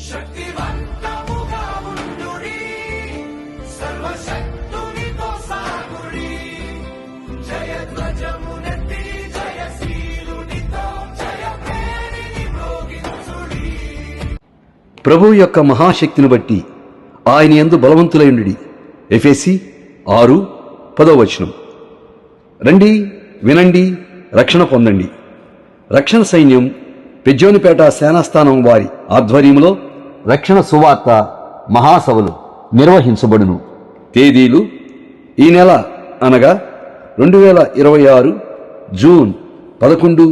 శక్తివంతముగా ఉండుడి, సర్వశక్తునితో సాగుడి, జయధ్వజమునెత్తి జయశీలునితో జయభేరిని మ్రోగించుడి. ప్రభువు యొక్క మహాశక్తిని బట్టి ఆయన యందు బలవంతులైండుడి. ఎఫెసీ 6:10. రండి, వినండి, రక్షణ పొందండి. రక్షణ సైన్యం పెజ్జోనిపేట సేనాస్థానం వారి ఆధ్వర్యంలో రక్షణ సువార్త మహాసభలు నిర్వహించబడును. తేదీలు ఈ నెల అనగా 2026 జూన్ 11,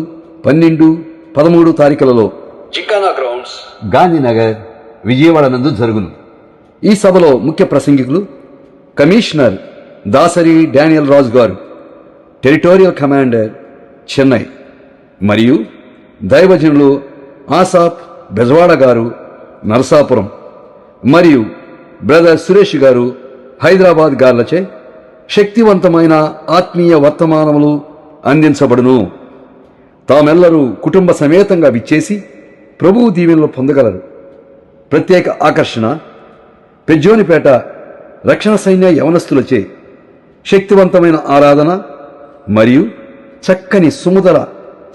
12, 13 తారీఖులలో జింకానా గ్రౌండ్స్, గాంధీనగర్, విజయవాడ నందు జరుగును. ఈ సభలో ముఖ్య ప్రసంగికులు కమిషనర్ దాసరి డానియల్ రాజు గారు, టెరిటోరియల్ కమాండర్, చెన్నై, మరియు దైవజనులు ఆసాప్ బెజవాడ గారు, నరసాపురం, మరియు బ్రదర్ సురేష్ గారు, హైదరాబాద్ గార్లచే శక్తివంతమైన ఆత్మీయ వర్తమానములు అందించబడును. తామెల్లరూ కుటుంబ సమేతంగా విచ్చేసి ప్రభువు దీవెనలు పొందగలరు. ప్రత్యేక ఆకర్షణ పెజ్జోనిపేట రక్షణ సైన్య యవనస్తులచే శక్తివంతమైన ఆరాధన మరియు చక్కని సుమధుర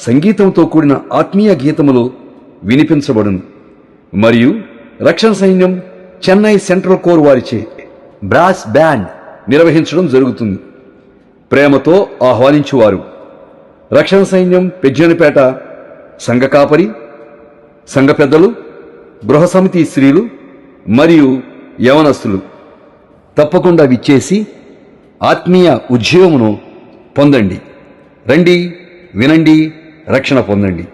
సంగీతంతో కూడిన ఆత్మీయ గీతములు వినిపించబడును. మరియు రక్షణ సైన్యం చెన్నై సెంట్రల్ కోర్ వారిచే బ్రాస్ బ్యాండ్ నిర్వహించడం జరుగుతుంది. ప్రేమతో ఆహ్వానించువారు రక్షణ సైన్యం పెజ్జోనిపేట సంఘ కాపరి, సంఘ పెద్దలు, గృహ సమితి స్త్రీలు మరియు యవనస్తులు తప్పకుండా విచ్చేసి ఆత్మీయ ఉజ్జీవమును పొందండి. రండి, వినండి, రక్షణ పొందండి.